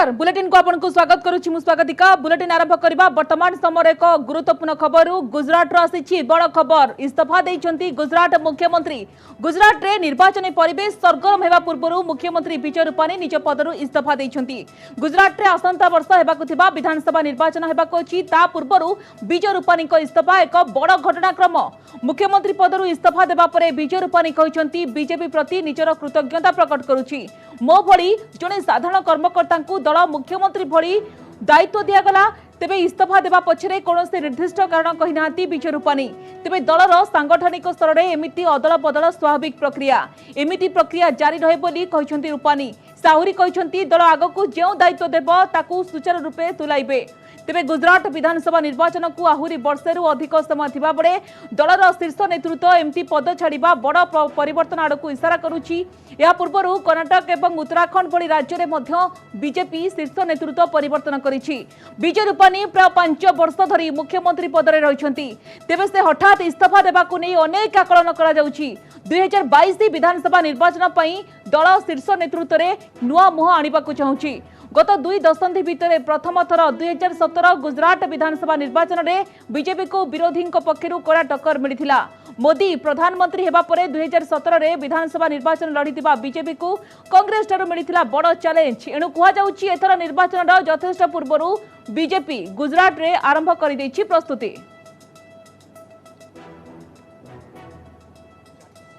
नमस्कार बुलेटिन को आपन को स्वागत करुछि मु स्वागतिका बुलेटिन आरंभ करबा वर्तमान समय एक गुरुत्वपूर्ण खबर गुजरात रो आसीछि बड़ खबर इस्तीफा दैछंती गुजरात मुख्यमंत्री गुजरात रे निर्वाचन परिवेश सरगरम हेबा पूर्वरु मुख्यमंत्री विजय रूपानी निज पदरु इस्तीफा दैछंती गुजरात रे आसंता वर्ष हेबाकु थिबा विधानसभा निर्वाचन हेबाकु अछि ता पूर्वरु विजय रूपानी को इस्तीफा एक बड़ घटनाक्रम मुख्यमंत्री पदरु इस्तीफा देबा परे विजय रूपानी कहिसंती बीजेपी प्रति निजर कृतज्ञता प्रकट करुछि मो भली जने साधारण कर्मकर्ता दल मुख्यमंत्री भली दायित्व दिगला तेबे इस्तीफा देवा पछरे कोनोसे निर्दिष्ट कारण कहिना विजय रूपानी तेबे दलर सांगठनिक स्तर में एमिति अदल बदल स्वाभाविक प्रक्रिया जारी रहे बोली कहिसंती रूपानी साहुरी कहिसंती दल आगकू जेउ दायित्व देबो ताकू सुचारू रूपे तुलाइबे तेबे गुजरात विधानसभा निर्वाचन को आहुरी वर्षे अधिक समय थिबा बड़े दलर शीर्ष नेतृत्व एमती पद छाड़िबा बड़ परिवर्तन आड़क इशारा करुछि या पूर्वरु कर्णाटक एवं उत्तराखंड भली राज्य रे मध्य बीजेपी शीर्ष नेतृत्व परिवर्तन करिछि विजय रूपानी प्राय 5 वर्ष धरी मुख्यमंत्री पद रे रहिछंती तेबे से हठात इस्तीफा देबाकू नै अनेक आकलन करा जाउछि 2022 विधानसभा निर्वाचन पई दल शीर्ष नेतृत्व रे नुआ मुह आनिबाकू चाहुछि गत 2 दशंधि भितर प्रथम थर 2017 गुजरात विधानसभा निर्वाचन में बीजेपी को विरोधी पक्षर कड़ा टक्कर मिलता मोदी प्रधानमंत्री हेबा परे 2017 रे विधानसभा निर्वाचन लड़ीथिबा बीजेपी को कांग्रेस ठारू मिलता बड़ चैलेंज एणु कहुछि एथर निर्वाचन यथेष्ट पूर्वरु बीजेपी गुजरात रे आरंभ कर प्रस्तुति।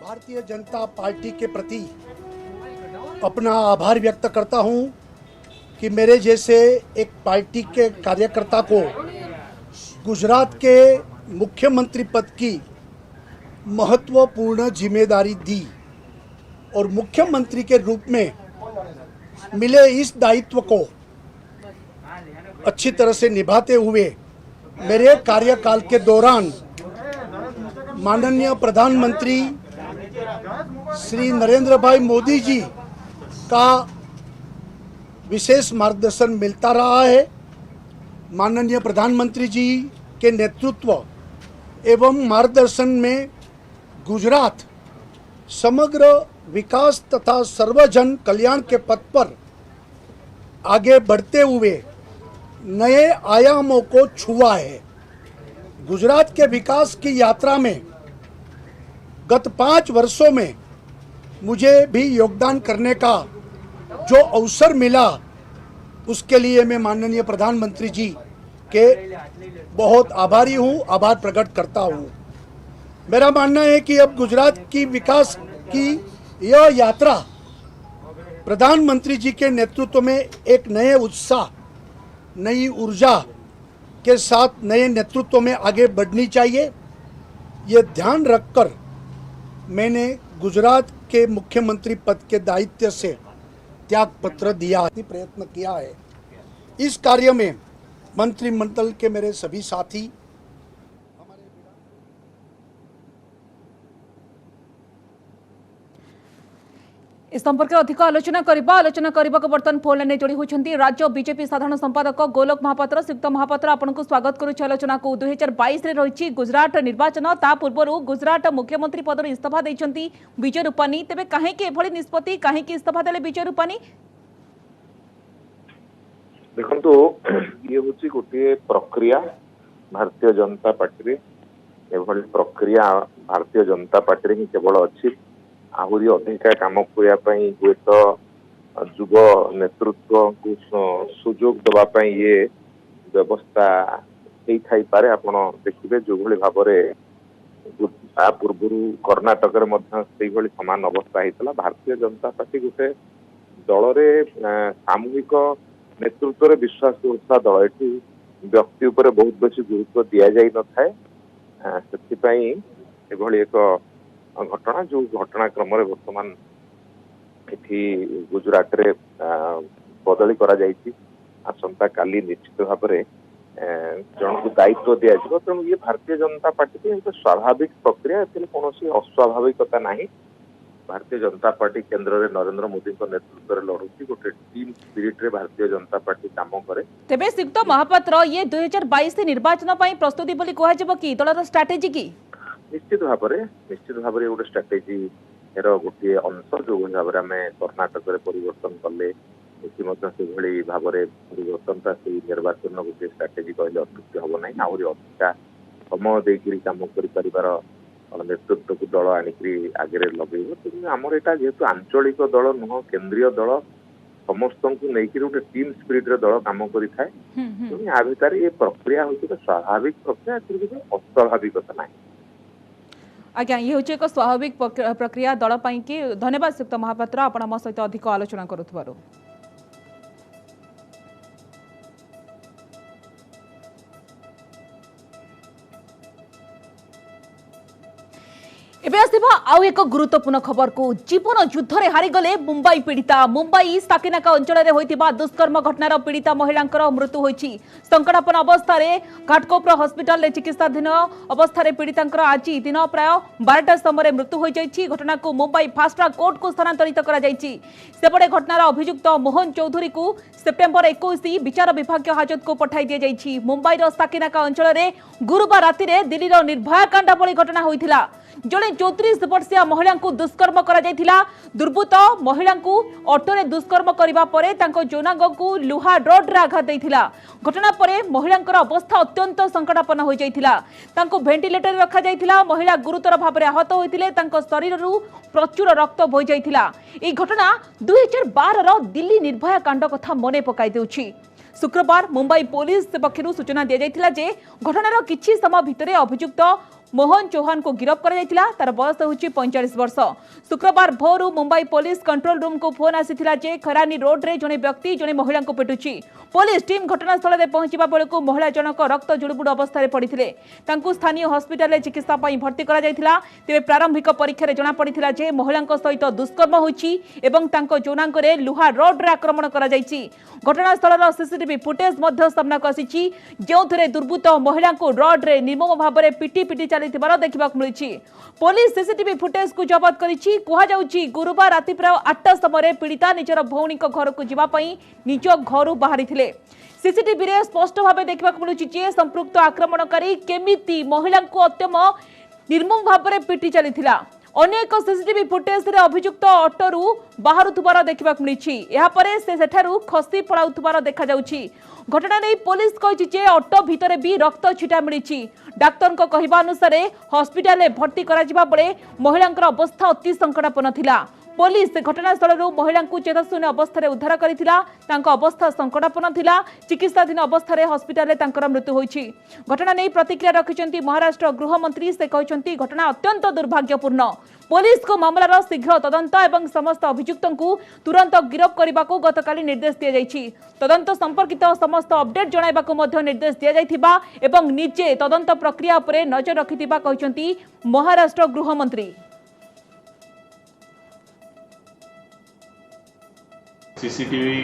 भारतीय जनता पार्टी के प्रति अपना आभार व्यक्त करता हूं कि मेरे जैसे एक पार्टी के कार्यकर्ता को गुजरात के मुख्यमंत्री पद की महत्वपूर्ण जिम्मेदारी दी और मुख्यमंत्री के रूप में मिले इस दायित्व को अच्छी तरह से निभाते हुए मेरे कार्यकाल के दौरान माननीय प्रधानमंत्री श्री नरेंद्र भाई मोदी जी का विशेष मार्गदर्शन मिलता रहा है। माननीय प्रधानमंत्री जी के नेतृत्व एवं मार्गदर्शन में गुजरात समग्र विकास तथा सर्वजन कल्याण के पथ पर आगे बढ़ते हुए नए आयामों को छुआ है। गुजरात के विकास की यात्रा में गत 5 वर्षों में मुझे भी योगदान करने का जो अवसर मिला उसके लिए मैं माननीय प्रधानमंत्री जी के बहुत आभारी हूं, आभार प्रकट करता हूं। मेरा मानना है कि अब गुजरात की विकास की यह यात्रा प्रधानमंत्री जी के नेतृत्व में एक नए उत्साह, नई ऊर्जा के साथ नए नेतृत्व में आगे बढ़नी चाहिए। ये ध्यान रखकर मैंने गुजरात के मुख्यमंत्री पद के दायित्व से त्याग पत्र दिया, प्रयत्न किया है। इस कार्य में मंत्रिमंडल के मेरे सभी साथी इस संपर्क में अधिक आलोचना करने बर्तन फोन लाइन जोड़ी होती राज्य बीजेपी साधारण संपादक गोलोक महापात्र श्रीयुक्त महापात्र आपको स्वागत करुच्ची आलोचना को 2022 रही गुजरात निर्वाचन ता पूर्व गुजरात मुख्यमंत्री पदर इस्तीफा देते विजय रूपानी तेज कहीं निष्पत्ति कहीं इस्तीफा देले विजय रूपानी देखो ये हूँ गोटे प्रक्रिया भारतीय जनता पार्टी प्रक्रिया भारतीय जनता पार्टी ही केवल अच्छी आहरी अधिका कम करने हुए तो युव नेतृत्व को सुजोग देवाई ये व्यवस्था हो थाई पारे। आपण देखिए जो भाई भाव पूर्व कर्णाटक में सामान अवस्था होता भारतीय जनता पार्टी गोटे दल सामूहिक नेतृत्व रे विश्वास करता दल ये व्यक्ति उपर बहुत बेसी गुरुत्व दि जाई न थाए से एक घटना जो घटनाक्रम बर्तमान ये गुजरात रे बदली करा जायछि। आसंता काली निश्चित भाव में जन को दायित्व दि जाए तेणु ये भारतीय जनता पार्टी की एक स्वाभाविक प्रक्रिया कौन अस्वाभाविकता नहीं। भारतीय जनता पार्टी केंद्र में नरेंद्र मोदी नेतृत्व में लड़ुची गोटे टीम स्पिरिट रे भारतीय जनता पार्टी काम करे। तेबे श्रीयुक्त महापात्र ये 2022 निर्वाचन पई प्रस्तुति बोली कहा जब कि दलर स्ट्रेटेजी की निश्चित भाव में गोटे स्ट्राटेजी गोटे अंश जो भाव में कर्णाटक में परिवर्तन कले भाव में परिवर्तनता से निर्वाचन गोटे स्ट्राटेजी कहले अत्युक्ति हम ना आहरी अधिका समय देकर कम कर नेतृत्व को दल आणिक आगे लगे तेणु आमर यहाँ जेहेतु आंचलिक दल नुह केंद्रीय दल समस्त को लेकिन गोटे टीम स्पिरिट दल कम करें या भितर ये प्रक्रिया हूँ स्वाभाविक प्रक्रिया अस्वाभाविकता ना। आज्ञा ये हूँ एक स्वाभाविक प्रक्रिया दल पाई कि धन्यवाद श्रीयुक्त महापात्र आपण आम सहित अधिक आलोचना करुथिबारु। एबे आसिबा आउ एक गुरुत्वपूर्ण खबर को जीवन युद्ध रे हारिगले मुंबई पीड़िता मुंबई साकिनाका अंचल रे होइतिबा दुष्कर्म घटनार पीड़िता महिलांकर मृत्यु होइछि। संकटापन्न अवस्था रे घाटकोपर हॉस्पिटल रे चिकित्साधीन अवस्था रे पीड़ितांकर आज दिन प्राय 12टा समय मृत्यु हो जाइछि। घटना को मुंबई फास्ट ट्रैक कोर्ट को स्थानांतरित करा जाइछि। सेपटे घटनार अभियुक्त मोहन चौधरी को सेप्टेम्बर 21 विचार विभाग हाजत को पठाई दिया जाइछि। मुंबई रो साकिनाका अंचल रे गुरुवार राति रे दिल्ली रो निर्भया कांड भली घटना होइथिला। जड़े 34 वर्षीय महिला को दुष्कर्म करा जायथिला। दुर्बृत्त महिला को ऑटोरे दुष्कर्म करिबा परे तांको जोनांग को लुहा रड रे आघात दैथिला। घटना परे महिलांकर अवस्था अत्यंत संकटापन्न हो जायथिला। तांको वेंटिलेटर रखा जायथिला। महिला गुरुतर भाव में आहत होइथिले। तांको शरीररू प्रचुर रक्त बोहि जायथिला। ए घटना 2012 रो दिल्ली निर्भया कांड कथा मने पकाई देउछि। शुक्रवार मुंबई पुलिस पक्षरु सूचना दिया जायथिला जे घटनार किछि समय भितरे अभियुक्त मोहन चौहान को गिरफ्त करा जायथिला। तार बयस होछि 45 वर्ष। शुक्रवार भोरु मुंबई पुलिस कंट्रोल रूम को फोन आसीथिला जे खरानी रोड रे जने व्यक्ति जने महिला को पिटुछि। पुलिस टीम घटनास्थल रे पहुंचीबा बेलको महिला जनक रक्त जुड़बुड़ अवस्था रे पड़िथिले। तांकु स्थानीय हॉस्पिटल रे चिकित्सा पई भर्ती करा जायथिला। तेबे प्रारंभिक परीक्षा रे जना पड़िथिला जे महिलांक सहित दुष्कर्म होछि एवं तांको जोनांक रे लुहा रड रे आक्रमण करा जायछि। घटनास्थल सीसीटीवी फुटेज मध्य सामना को आसीछि जेउथरे दुर्बृत्त महिला को रड रे निर्मम भाव में पिटी पिटी चलिथिबार देखिबाक मिलिछि। पुलिस सीसीटीवी फुटेज को जब्त करिछि। कुहा जाउछि गुरुवार राति प्राय 8टा समय पीड़िता निजर भौणी घर को जीवा पई निज घर बाहरिथिले। सीसीटीवी रे स्पष्ट भाव देखिबाक मिलुछि जे संपृक्त आक्रमणकारी केमिति महिला को अत्यम निर्मम भाव में पिटी चलिथिला। अनेक सीसीटीवी फुटेज रे अभियुक्त ऑटोरू बाहरुथुबार देखिबाक मिलिछि। एहा परे से सेठारू खसी पळाउथुबार देखा जाउछि। घटना नै पुलिस कहिछि जे ऑटो भितरे भी रक्त छिटा मिलिछि। डाक्टर को कहवा अनुसार हॉस्पिटल में भर्ती करा जिबा बेले महिलांकर अवस्था अति संकटापन्न थिला। पुलिस घटनास्थल महिला को चेताशून्य अवस्था उद्धार करथिला। तांको अवस्था संकटापन्न थिला। चिकित्साधीन अवस्था रे हॉस्पिटल रे तांकर मृत्यु होइछि। घटना नै प्रतिक्रिया रखिसंती महाराष्ट्र गृह मंत्री। से कहचंती घटना अत्यंत दुर्भाग्यपूर्ण। पुलिस को मामलार शीघ्र तदंत एवं समस्त अभियुक्तों को तुरंत गिरफ्त करने को गतकाली निर्देश दिया जायछि। तदंत संपर्कित समस्त अपडेट जणाइबाकू मध्य निर्देश दिया जायथिबा एवं निजे तदंत प्रक्रिया उपरे नजर रखिथिबा कहचंती महाराष्ट्र गृह मंत्री। सीसीटीवी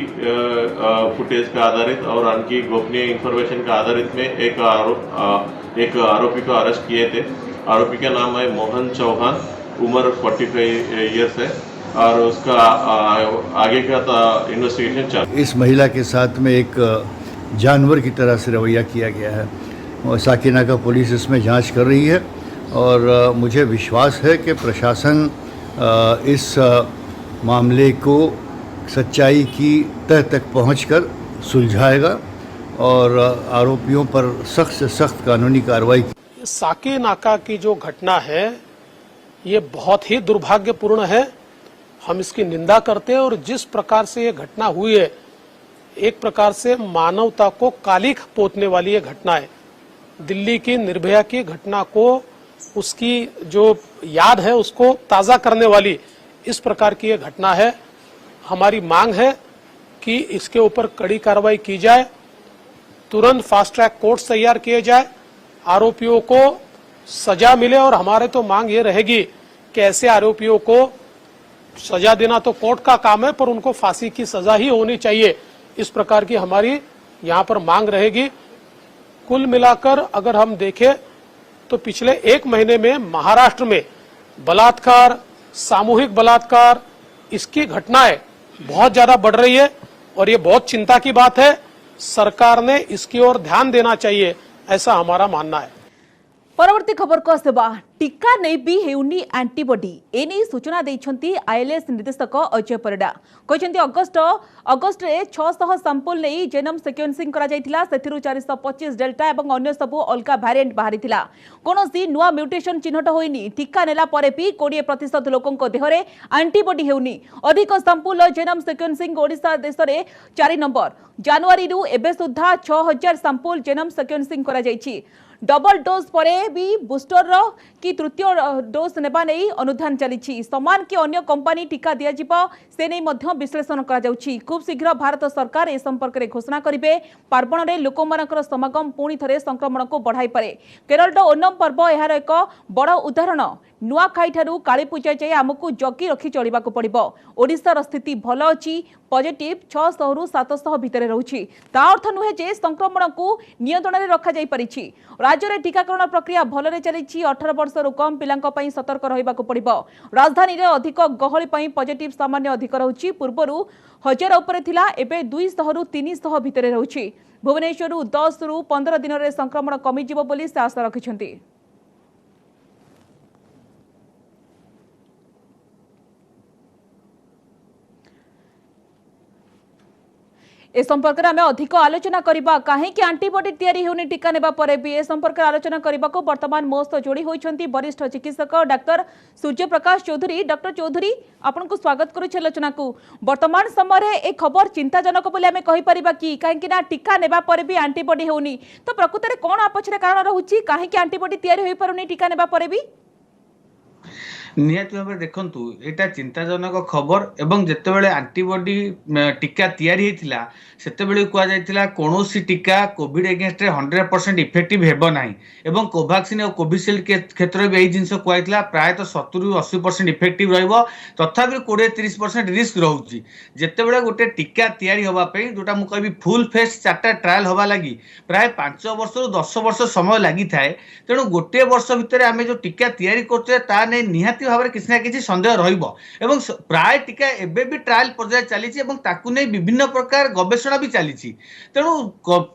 फुटेज का आधारित और उनकी गोपनीय इंफॉर्मेशन का आधारित में एक आरोपी को अरेस्ट किए थे। आरोपी का नाम है मोहन चौहान, उम्र 45 ईयर्स है और उसका आगे का इन्वेस्टिगेशन चल। इस महिला के साथ में एक जानवर की तरह से रवैया किया गया है और साकिना का पुलिस इसमें जांच कर रही है और मुझे विश्वास है कि प्रशासन इस मामले को सच्चाई की तह तक पहुंचकर सुलझाएगा और आरोपियों पर सख्त से सख्त कानूनी कार्रवाई। साकिनाका की जो घटना है ये बहुत ही दुर्भाग्यपूर्ण है। हम इसकी निंदा करते हैं और जिस प्रकार से ये घटना हुई है एक प्रकार से मानवता को कालिख पोतने वाली ये घटना है। दिल्ली की निर्भया की घटना को उसकी जो याद है उसको ताजा करने वाली इस प्रकार की ये घटना है। हमारी मांग है कि इसके ऊपर कड़ी कार्रवाई की जाए, तुरंत फास्ट ट्रैक कोर्ट तैयार किए जाए, आरोपियों को सजा मिले और हमारे तो मांग ये रहेगी कि ऐसे आरोपियों को सजा देना तो कोर्ट का काम है पर उनको फांसी की सजा ही होनी चाहिए। इस प्रकार की हमारी यहाँ पर मांग रहेगी। कुल मिलाकर अगर हम देखें तो पिछले 1 महीने में महाराष्ट्र में बलात्कार, सामूहिक बलात्कार, इसकी घटनाएं बहुत ज्यादा बढ़ रही है और ये बहुत चिंता की बात है। सरकार ने इसकी ओर ध्यान देना चाहिए, ऐसा हमारा मानना है। परवर्ती खबर को आसवा टीका नहीं भी हेउनी एंटीबॉडी एने सूचना देइछंती आईएलएस निर्देशक अजय परिडा कहते अगस्ट रे 600 सैंपल नहीं जेनोम सिक्वेंसिंग करा जायतिला सेथिरु 425 डेल्टा एवं अन्य सबु अलगा वेरिएंट बाहरितिला कोनोसी नुआ म्यूटेशन चिन्हट होइनी टीका नेला परे भी 20% लोकंक देहरे एंटीबॉडी हेउनी अधिक सैंपल जेनोम सिक्वेंसिंग ओडिशा देश रे 4 नंबर जनवरी रु एबे सुद्धा 6000 सैंपल जेनोम सिक्वेंसिंग करा जायछि डबल डोज परे भी बूस्टर रो कि तृतीय डोज नेबा नै अनुधान चली समान कि अन्य कंपनी टीका दिया जिवो से नै मध्य विश्लेषण करा जाउछि खूब शीघ्र भारत सरकार ए संपर्क रे घोषणा करिवे पार्वण रे लोकमानकर समागम पुणी थरे संक्रमण को बढ़ाई पारे केरल ओणम पर्व एहार एक बड़ उदाहरण नुआ खाई ठारू काली पूजा जाए आमको जगी रखी चलिबा को पड़िबो ओडिशार स्थिति भल अछि पॉजिटिव 600 रु 700 भितर रहउछि ता अर्थ नुहे जे संक्रमण को नियंत्रण रे रखा जाई परिछि राज्य रे टीकाकरण प्रक्रिया भल रे चलिछि 18 वर्ष रु कम पिलांक पई सतर्क रहिबा को पड़िबो राजधानी रे अधिक गहली पई पॉजिटिव सामान्य अधिक रहउछि पूर्वरु 1000 ऊपर थिला एबे 200 रु 300 भितर रहउछि भुवनेश्वर रु 10 रु 15 दिन रे संक्रमण कमी जिवो बोली से आशा रखिछन्ति ए संपर्क में आम अधिक आलोचना करबा कहीं एंटीबॉडी तैयारी होनी टीका नेबा परे भी ए संपर्क आलोचना करबा को वर्तमान मो सह जोड़ी होइछंती वरिष्ठ चिकित्सक डॉक्टर सूर्य प्रकाश चौधरी डॉक्टर चौधरी आपन को स्वागत करू आलोचना को वर्तमान समय रे ए खबर चिंताजनक बोली आमे कहि परिबा कि कहीं ना टीका नेबा परे भी एंटीबॉडी होनी तो प्रकृत रे कोन आपछरे कारण रहउची कहीं एंटीबॉडी तैयारी होई पारुनी टीका नेबा परे भी निहाती भाव देखु यहाँ चिंताजनक खबर एवं जितेबाला एंटीबॉडी टीका तैयारी होता सेतेबेले कहुला कौन टीका कोविड एगेन्स्ट 100% इफेक्टिव हेबो नाही एवं कोवैक्सीन और कोविशील्ड क्षेत्र में यही जिनस कहला प्रायतः 70 ରୁ 80% इफेक्टिव रहिबो तथापि 20-30% रिस्क रोचे जितेबाला गोटे टीका तैयारी होगापी जोटा मुझे कहबी फुल फेस 4टा ट्रायल होगा लगी प्राय 5 वर्ष रु 10 वर्ष समय लगी थाए तेणु गोटे वर्ष भितर आम जो टीका तैयारी करते ताने निहाती भाव में किसी ना किसी सन्देह रहिबो एवं प्राय टीका एबे भी ट्रायल पर्याय चली ताकू नहीं विभिन्न प्रकार गवेषणा भी चली तेणु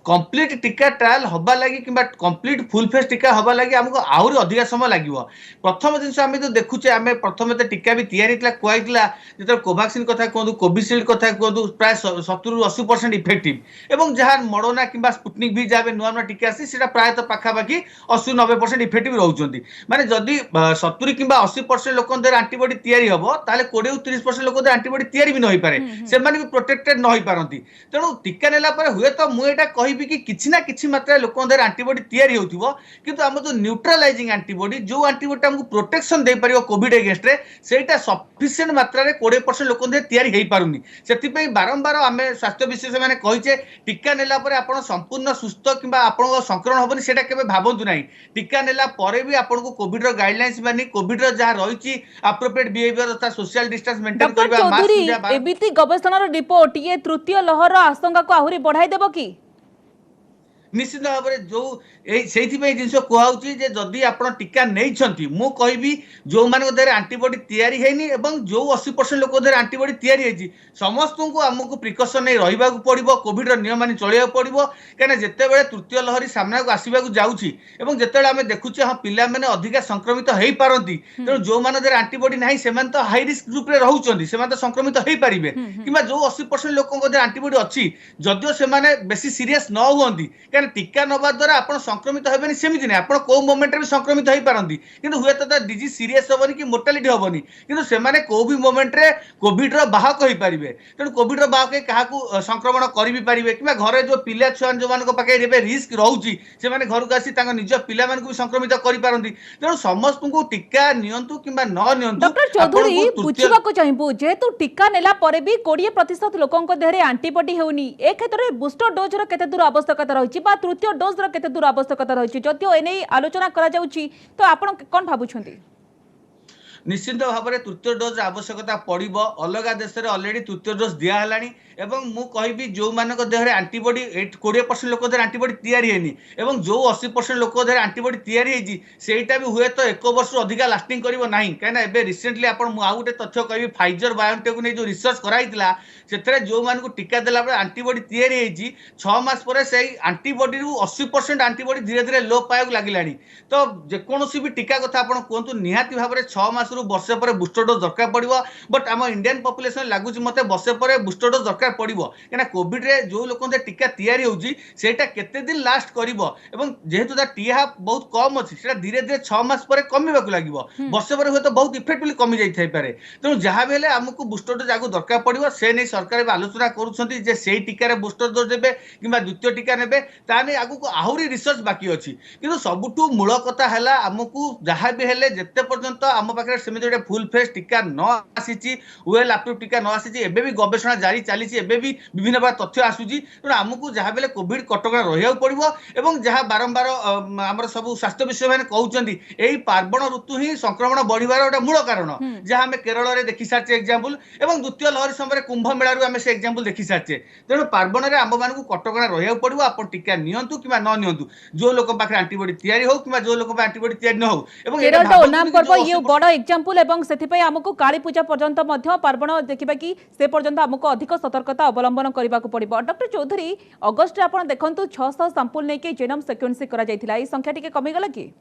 कंप्लीट टीका ट्रायल हवा लगी कि कंप्लीट फुल फेस टीका हवा लगी आमको आहरी अधिक समय लगे प्रथम जिन आम जो देखुचे आम प्रथम टीका भी तैयारी कहला जो कोवैक्सीन कथा कहूँ कोविशील्ड कथा कहूँ प्राय 70 ରୁ 80% इफेक्टिव एवं जहाँ मरोना कि स्पुटनिक भी जहाँ नुआ नुआ टीका आसी प्रायतः पाखापाखि 80-90% इफेक्टिव रोचे माने जदि 70 कि 80% लोक एंटीबॉडी तैयारी हम ताले 20-30% लोक एंटीबॉडी तैयारी भी नहीं पारे से भी प्रोटेक्टेड न हो पारती तेणु टीका नेला हुए तो मुझे कहबी कि किसी ना किसी मात्रा लोक एंटीबॉडी तैयारी होथिबो किंतु आम जो न्यूट्रालाइजिंग एंटीबॉडी जो एंटीबॉडी हमको प्रोटेक्शन दे पारिबो कोविड एगेंस्ट रे सेटा सफिशिएंट मात्रा रे 20% लोक तैयारी हो पारुनी से बारंबार आम स्वास्थ्य विशेषज्ञ मैंने कहीचे टीका नेला परे आपण संपूर्ण सुस्थ किंबा आपण संक्रमण होबनी सेटा केबे भाबंतु नाही टीका नेला परे भी आपनको कोविड रो गाइडलाइंस मानी कोविड रो जहाँ रही एप्रोप्रिएट बिहेवियर तथा सोशल डिस्टेंस मेंटेन करबा मास्क एबिति गवेषणा रिपोर्ट ये तृतीय लहर आशंका को आहुरी बढ़ाई देबो की निश्चित भाव में जो से जिन कहुच्छी जदि आप टीका नहीं मु कहबी जो मानक एंटीबॉडी तैयारी हैनी एवं जो 80% लोक एंटीबॉडी तैयारी है समस्त को आमको प्रिकसन नहीं रहा पड़ो कोविड नियम मानि चलिया पड़ो कहीं जितेबाला तृतीय लहरी सामना को आसवाक जाऊँगी जितेबाला आम देखुचे हाँ पिला मैंने अधिका संक्रमित हो पारती तेणु जो मान एंटीबॉडी ना से हाई रिस्क ग्रुप रे रोचे से संक्रमित हो पारे कि जो 80% लोक एंटीबॉडी अच्छी जदिव से बेसी सीरीयस न हुई टीका नवा द्वारा आप संक्रमित हेबेनी सेमिति नहीं आपन को मोमेंट रे संक्रमित हो पारती किंतु हुए तो डिजीज सीरीयस हेबनी कि मोर्टालिटी हेबनी किंतु सेमाने को भी मोमेंट रे कोविड रो बाहक हो पारिबे तेणु कोविड रो बाहक काहाकू संक्रमण करि भी पारिबे कि घरे जो पिला छुआ जो मान पाखे एबे रिस्क रहउची से माने घर को आसी तांग निज पिला मान को भी संक्रमित करि पारंती तेणु समस्त को टीका नियंतु किंबा न नियंतु डॉक्टर चौधरी बुझिबा को चाहिबो जेतु टीका नेला परे भी 20% लोकन को देहरे एंटीबॉडी हेउनी ए क्षेत्र रे बूस्टर डोज रो केते दूर आवश्यकता रहिछि बा तृतीय डोज रो केते दूर आवश्यकता रहिछि जतियो एनै आलोचना करा जाउछि तो आपण कोन भाबुछंती निश्चित भाव में तृतीय डोज आवश्यकता पड़ो। अलग देश में अलरेडी तृतीय डोज दिहला एवं मु कहबी जो मानक देहरे आंटीबॉडी 20% लोक देहरे आंटीबॉडी तैयारी हेनी एवं जो 80% लोक देहरे आंटीबॉडी तैयारी हेजी सेटा भी हुए तो 1 वर्ष अधिक लास्टिंग करिवो नाही काना एबे रिसेंटली आपण मु आउ गोटे तथ्य कहबी फाइजर बायोटेक ने जो रिसर्च कराइतला सेतरे जो मानक टीका देला बळे आंटीबॉडी तैयारी हेजी 6 मास परे सेही आंटीबॉडी रु 80% आंटीबॉडी धीरे धीरे लो पायक लागिलानी। तो जे कोनोसी भी टीका कथा आपण कोंतु निहाती भाबरे 6 मास रु वर्ष परे बूस्टर डोज दरकार पड़िवो बट आम इंडियन पॉपुलेशन लागुची मते वर्ष परे बूस्टर डोज दरकार पड़िवो काना कोविड रे जो लोक टीका तैयारी होउची सेटा केते दिन लास्ट करिवो एवं जेहेतु ता टीहा बहुत कम अछि सेटा धीरे धीरे 6 मास परे कमिबाकू लागिवो वर्ष परे होय तो बहुत इफेक्टिवली कमी जाई थाई पारे। तेणु जहाँ भी आमको बूस्टर डोज आगु दरकार पड़ो से नहीं सरकार भी आलोचना करुँच से टीकार बूस्टर डोज देवे कि द्वितीय टीका ने ताने आगु आहरी रिसर्च बाकी अच्छी किंतु सबुठू मूल कथा है आमको जहाँ भी हेले जेते पर्यंत आम पाखे सेमि गोटे फुल फेस टीका न आसी वेल अप्रूव टीका न आसी एबे भी गवेषणा जारी चली एबे भी विभिन्न प्रकार तथ्य आसूची। तेणु आमको जहाँ भी कोविड कटकणा रहा पड़ो और जहाँ बारंबार आम सब स्वास्थ्य विषय मैंने कहते यही पार्वण ऋतु ही संक्रमण बढ़िबार गोटे मूल कारण जहाँ आम केरल में देखी सारी एग्जाम्पल और द्वितीय लहरी समय कुंभ मेलू आम से एग्जाम्पल देखी सारी। तेणु पार्वण में आम मानक कटकणा रहा पड़ो आप टीका नियंतु कि न नियंतु जो लोक पाखे आंटीबॉडी तैयारी हो कि जो लोक आंटीबॉडी तैयारी न हो केरल तो ओनाम पर्व ये बड़ एग्जांपल एवं सेथिपई हमकु काली पूजा पर्यंत मध्य पार्वण देखिबा कि से पर्यंत हमकु अधिक सतर्कता अवलंबन करबा को पड़िबो। डॉक्टर चौधरी अगस्त रे आपण देखंतु 600 सैंपल नै के जीनोम सिक्वेन्सिंग करा जायतिला ई संख्या टिके कमी गला कि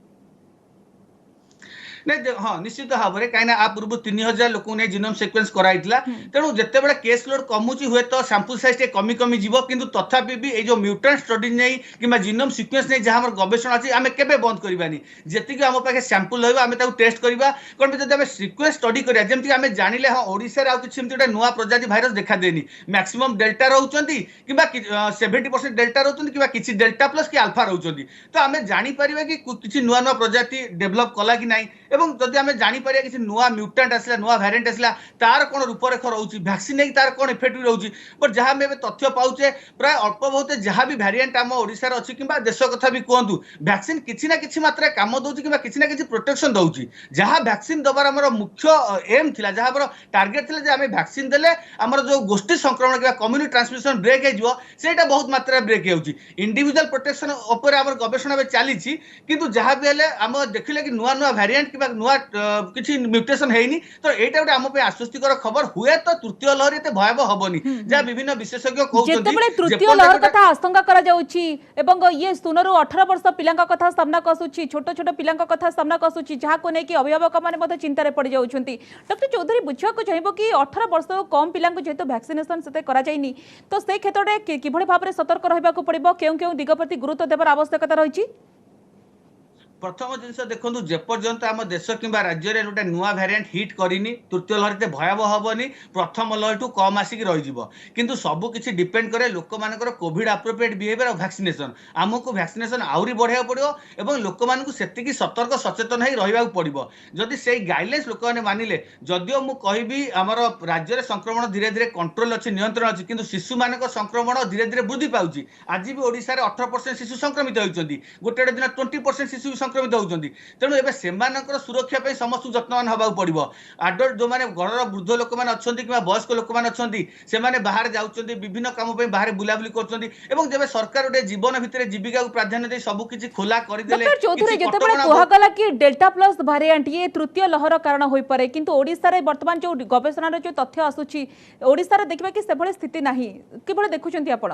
नहीं हाँ निश्चित भाव में कहीं आ पूर्व 3000 लोक ने जीनोम सिक्वेन्स कराइला। तेणु जितेबाला केस लोड कमुची हुए तो सैंपल साइज टे कमी कमी जीव किंतु तथापि भी ये जो म्यूटेंट स्टडी नहीं कि जीनोम सिक्वेन्स नहीं जहाँ गवेषणा अच्छी आम केबे बंद करबानी जी आम पाखे सैंपल रहा आम टेस्ट करवा कौन जब आम सिक्वेन्स स्टडी करा जमी आम जानिले हाँ ओडिशा आउ किसी गोटे नुआ प्रजाति भाइरस देखा देनी मैक्सिमम डेल्टा रोचंती कि 70% डेल्टा रोचंती कि किसी डेल्टा प्लस कि अल्फा रोचंती तो आम जापर कि किसी नुआ नुआ प्रजाति डेभलप कला कि नहीं एवं जदि आम जापर किसी नुआ म्यूटेंट आसला नुआ भारिएंट आसला तार कौन रूपरेख रोचे वैक्सीन नहीं तार कौन इफेक्ट रोचे बट जहाँ आम तथ्य पाचे प्राय अल्प बहुत जहाँ भी भारिएंट आम ओडिशा अच्छी कि देश कथा भी कहतु वैक्सीन किसी ना किसी मात्रा काम दौर कि किसी ना किसी प्रोटेक्शन दौर जहाँ वैक्सीन दबार आम मुख्य एम थी जहाँ आम टार्गेट थी आम वैक्सीन देले आम जो गोष्ठी संक्रमण कि कम्युनिटी ट्रांसमिशन ब्रेक होटा बहुत मात्रा ब्रेक हो इंडिविजुअल प्रोटेक्शन उपर आम गवेषणा चली किंतु जहाँ भी हेले आम देखिले कि नुआ नुआ भारिएंट कि नुआ किसी म्यूटेशन है तो यहाँ गोटे आम आश्वस्तिकर खबर हुए तो तृतीय लहरी एत भयावह हेनी जहाँ विभिन्न विशेषज्ञ कहते तृतीय लहर कथा आशंका करा जाउछि एवं ये 16 ରୁ 18 वर्ष पिलांका कथा सामना कसुछि छोट छोट पिलांका कथा सामना कसुछि जहाँ को नहीं कि अभिभावक माने चिंतार पड़ जाउछंती। डॉक्टर चौधरी बुझा को चाहिए कि 18 वर्ष कम पिलांको जेहेतु वैक्सीनेशन से करा जाइनी तो से क्षेत्र में किभଳି भाव में सतर्क रहबाको पड़िबो केउ केउ दिग प्रति गुरुत्व देबार आवश्यकता रही। प्रथम जिनस देखो जेपर्यंत आम देश कि राज्य में गोटे नुआ भारिएंट हिट करनी तृतीय लहरी भयावह हेनी प्रथम लहरी ठू कम आसिक रही सबकि डिपेंड करे लोक मानकर कोविड अप्रोप्रिएट बिहेवियर और वैक्सीनेशन आमको वैक्सीनेशन आहरी बढ़ाया पड़ो और लोक मानक से सतर्क सचेतन हो रहा पड़ो जदि से गाइडलाइंस लोक मैंने मानिले जदिओ मु कहबी आमर राज्य में संक्रमण धीरे धीरे कंट्रोल अच्छी नियंत्रण अच्छी किंतु शिशु मान संक्रमण धीरे धीरे वृद्धि पाଉଛି आज भी ओडिशा रे 18% शिशु संक्रमित होती गोटे दिन 20% शिशु संक्रमित होती तेणु एवं से सुरक्षा समस्त जत्नवान होगा पड़ो आडल्ट जो मैंने घर वृद्ध लोक मैंने अच्छा कि वयस्क लोक मैंने अच्छा से बाहर जाऊँच विभिन्न कम बाहर बुलाबुली कर जब सरकार गोटे जीवन भितर जीविका को प्राधान्य दे सबकि खोला करदेले चौधरी जितेबाला कहगला कि डेल्टा प्लस भारिएंट ये तृतीय लहर कारण हो पारे किंतु ओडिशा रे वर्तमान जो गवेषणा जो तथ्य आसुची ओडिशा रे देखिबा कि सेभଳି स्थिति नाही किभଳି देखुचंती आपण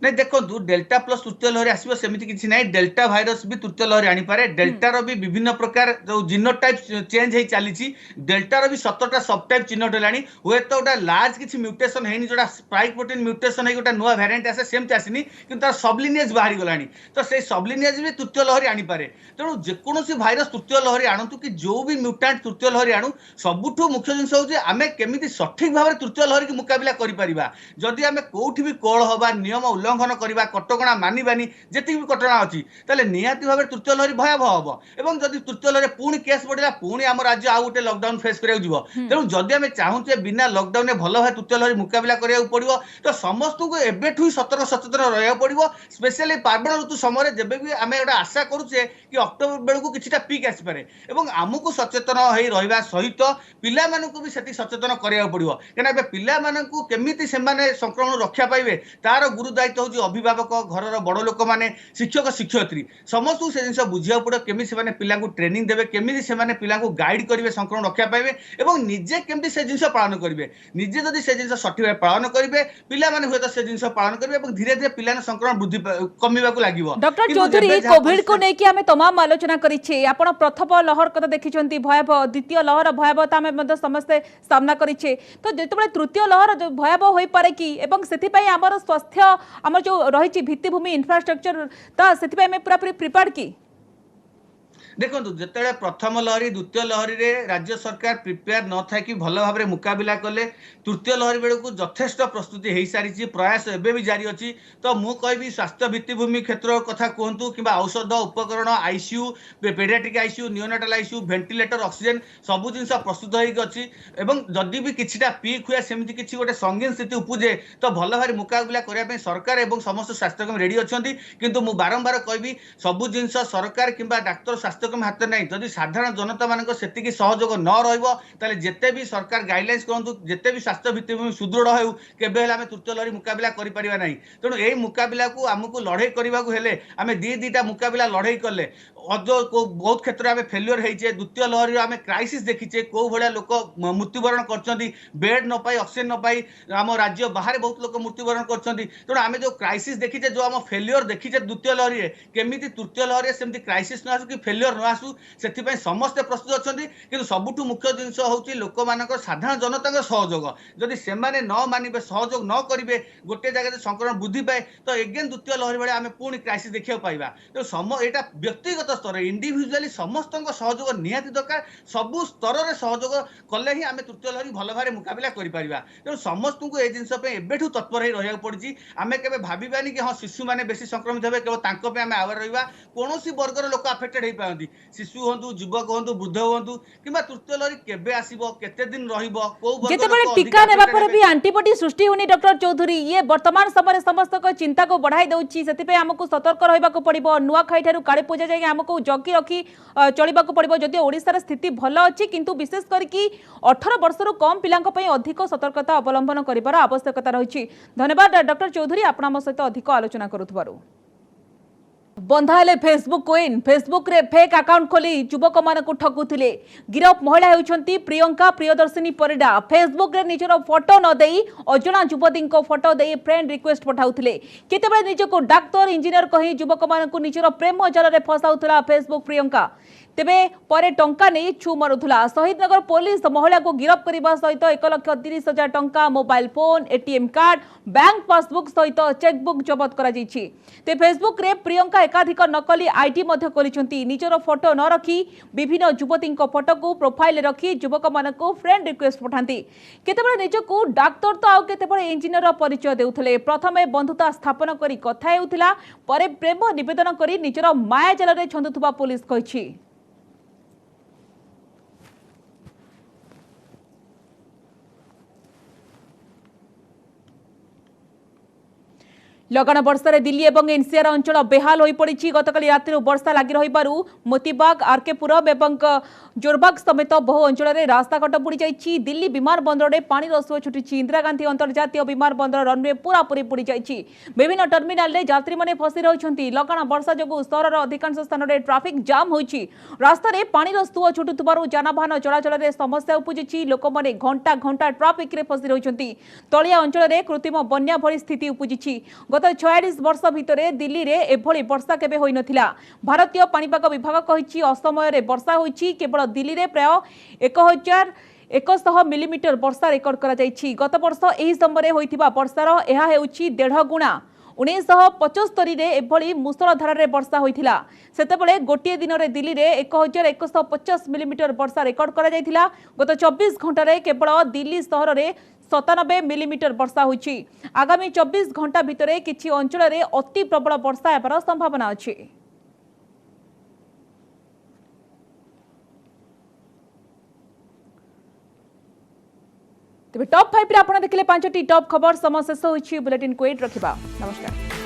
नहीं देखो डेल्टा प्लस तृतीय लहरी आसो सेमती किसी ना डेल्टा भाइरस भी तृतीय लहरी आनीपे डेल्टार भी विभिन्न प्रकार जो जीनोटाइप चेंज हो चली डेल्टार भी 17टा सबटाइप चिन्हट है हुए तो गोटे लार्ज किसी म्यूटेशन है जोटा स्पाइक प्रोटीन म्यूटेशन है गोटे नुआ भारिएंट आसे सेमती आसनी कि तार सबलिनिएज बाहरी गलानी तो से सबलिनिएज भी तृतीय लहरी आनीपे तेणु जेकोसी भाइरस तृतीय लहरी आणु कि जो भी म्यूटांट तृतीय लहरी आणु सबुठू मुख्य जिनस हूँ आम केमी सठिक भाव में तृतीय लहरी की मुकाबला करें जदि आम कौटी भी कोल हवा नियम उल्लंघन करवा कटकणा मानिबानी जेतिक भी कटकणा अच्छी ताले निहाती भाव तृतीय लहरी भयावह हम एवं जदि तृतीय लहरी पुणी केस बढ़ला पुणी आम राज्य आउ गोटे लकडाउन फेस करा तेणु जदि आम चाहूचे बिना लकडाउन भल भाव तृतीय लहरी मुकाबला करा पड़ो तो समस्त को एबेठू ही सतर्क सचेतन रहा पड़ो स्पेशली पार्वण ऋतु समय जब भी आम गोटे आशा करुचे कि अक्टोबर बेलू किसी पीक आसपे और आमको सचेतन हो रहा सहित पिला भी से सचेतन करा पड़ो कहीं पिलाମାନଙ୍କୁ केमिति सेमाने संक्रमण रक्षा पाइबे तार गुरु दायित्व हूँ अभिभावक घर बड़ लोक मैंने शिक्षक शिक्षयित्री समस्त से जिन बुझा पड़ो केमी से पिला ट्रेनिंग देवे केमी से पिला गाइड करेंगे संक्रमण रक्षा पाइबे और निजे केमती से जिन पालन करेंगे निजे जदि से जिन सठिक भाव पालन करेंगे पिला हुए तो से जिन पालन करेंगे और धीरे धीरे पिला संक्रमण वृद्धि कमिबा लगे। डॉक्टर चौधरी कोविड को लेकिन आम तमाम आलोचना करिछे आपण प्रथम लहर कथा देखिछंती भयावह द्वितीय लहर भयावहता आम समस्ते सामना करिछे तो जेतेबेले तृतीय लहर भयावह होई पारे कि एवं सेथिपाई आमर स्वास्थ्य आमर जो रही भित्तिभूमि इंफ्रास्ट्रक्चर ता सेथिपाई आम पूरा प्रिपेयर्ड कि देखो जिते प्रथम लहरी द्वितीय लहरी रे राज्य सरकार प्रिपेयर न था कि भल भाव में मुकाबला कले तृतीय लहरी बेलू यथेष्ट प्रस्तुति हो सारी प्रयास एवं भी जारी अच्छी तो मु कहि स्वास्थ्य भित्तिभूमि क्षेत्र कथा कहतु कि औषध उपकरण ICU paediatric ICU neonatal ICU ventilator oxygen सबू जिन प्रस्तुत होगी जदि भी किछिटा पीक हुए सेमती किसी गोटे संगीन स्थिति उपजे तो भल भाव मुकाबला करने सरकार और समस्त स्वास्थ्यकर्मी रेडी अच्छा किंतु मु बारंबार कहबी सबू जिन सरकार किंबा डाक्तर स्वास्थ्य हाथ नहीं जदि साधारण जनता मान से सहयोग न रते भी सरकार गाइडलाइंस करूँ जिते भी स्वास्थ्य भित्तिभूमि सुदृढ़ हो केबे आम तृतीय लहरी मुकाबला करें ना तेणु यही मुकाबला को आमको लड़े करने आम दीटा मुकाबला लड़े कले बहुत क्षेत्र में फेल्युअर होइए द्वितीय लहरी आम क्राइसिस देखीचे कौ भाया लोक मृत्युवरण कर बेड न पाई ऑक्सीजन न पाई आम राज्य बाहर बहुत लोग मृत्युवरण कर तेणु आम जो क्राइसिस देखीचे जो आम फेल्युअर देखीचे द्वितीय लहरी केमी तृतीय लहरी सेमती क्राइसिस न आसू कि फेल्युअर न आसू से समस्ते प्रस्तुत अच्छा कि सबुठ मुख्य जिनस हूँ लोक मान साधारण जनता सहयोग जदि से न मानवे सहयोग न करेंगे गोटे जगह संक्रमण वृद्धि पाए तो एगेन द्वितीय लहरी भाई आम पुणी क्राइसिस देखा पाइबा तो यहाँ व्यक्तिगत स्तर इंडिविजुअली समस्त सहयोग निहाती दरकार सबू स्तर में सहयोग कले ही आम तृतीय लहरी भल भाव मुकाबला करें तेणु समस्त को ये जिनस एबेठू तत्पर हो रहा पड़ी आम के भावानी कि हाँ शिशु मैंने बेसी संक्रमित हे केवल आम आवर रहा कौन वर्गर लोक आफेक्टेड हो पाती शिशु हूँ युवक हूँ वृद्ध हूँ कि तृतीय लहरी केबे आसीबो केते दिन रहिबो जेतेबेले टीका नेबा पर भी एंटीबॉडी सृष्टि होनी डॉक्टर चौधरी ये वर्तमान समय समस्त को चिंता को बढ़ाई दउची सेतिपे हमको सतर्क रहबाको पड़िबो नुआ खाई ठारू काली पूजा जाय हमको जगी रखी चलिबाको पड़िबो जदि ओडिसा स्थिति भल अछि किंतु विशेष करके 18 वर्षर कम पिलांक पई अधिक सतर्कता अवलंबन करिबार आवश्यकता रहिछि। धन्यवाद डॉक्टर चौधरी आपण हम सहित अधिक आलोचना करुथबारु। बंधा हेले फेसबुक क्वीन फेसबुक रे फेक अकाउंट खोली युवक मानकु ठगुथिले गिरफ महिला हेउछंती प्रियंका प्रियदर्शिनी परिडा फेसबुक रे निजर फोटो न देई अजणा युवती फोटो देई फ्रेंड रिक्वेस्ट पठाउथिले केतेबेले निजको डाक्टर इंजीनियर कहि युवक मानकु निजर प्रेम जाल रे फसाउथला फेसबुक प्रियंका तेबे परे टंका नहीं छु मारुथला शहीदनगर पुलिस महिला को गिरफ करने सहित 1,30,000 टंका mobile phone ATM card bank passbook सहित चेकबुक जबत करा जायछि। ते फेसबुक रे प्रियंका एकाधिक नकली आईडी मध्य करिसेंती निजर फोटो न रखी विभिन्न युवती फोटो को प्रोफाइल रखी युवक मानक फ्रेंड रिक्वेस्ट पठाती केतेबेले निजको डाक्तर तो आउ केतेबेले इंजीनियर परिचय देउथले प्रथमे बंधुता स्थापन करी कथा हेउथला परे प्रेम निवेदन करी निजर माया जाल रे छंदुथबा पुलिस कहिछि। लगान वर्षा दिल्ली और एनसीआर अंचल बेहाल हो पड़ी गतकाली राति वर्षा लगी रही मोतीबाग आरकेपुर और जोरबाग समेत बहु अंचल में रास्ताघाट बुड़ी जाइए। दिल्ली विमान बंदर में पानी सुଅ छुटी इंदिरा गांधी अंतर्जातीय विमान बंदर रनवे पूरापूरी बुड़ी जाइए। विभिन्न टर्मिनाल में यात्री मैंने फसी रही लगान वर्षा जो सहर अधिकांश स्थान में ट्राफिक जाम होती रास्त पानी सुଅ छुटुवर जानवाहन चलाचल में समस्या उपजी लोक मैंने घंटा घंटा ट्राफिक फसी रही तलिया अंचल में कृत्रिम बन्या भली स्थिति उपजी। गत 46 वर्ष भितर दिल्ली रे एभली वर्षा केबे होई नथिला। भारतीय पाणीपाग विभाग कहिछि असमय रे वर्षा होइछि केवल दिल्ली रे प्राय 1100 मिलीमीटर वर्षा रेकर्ड करा जाइछि। गत वर्ष एही समय होइथिबा वर्षार एहा हेउछि 1.5 गुणा 1975 रे एभली मुसलधार रे वर्षा होइथिला सेतेबेले गोटे दिन रे दिल्ली रे 1150 मिलीमीटर वर्षा रेकर्ड करा जायथिला गत 24 घंटा रे केवल दिल्ली शहर रे 97 मिलीमीटर वर्षा होइछि आगामी 24 घंटा भितरे किछि अंचल रे अति प्रबल वर्षा हेबार संभावना अछि। तेबे टॉप 5 रे आपण देखिले 5टी टॉप खबर समय शेष होइछि बुलेटिन को एट रखिबा नमस्कार।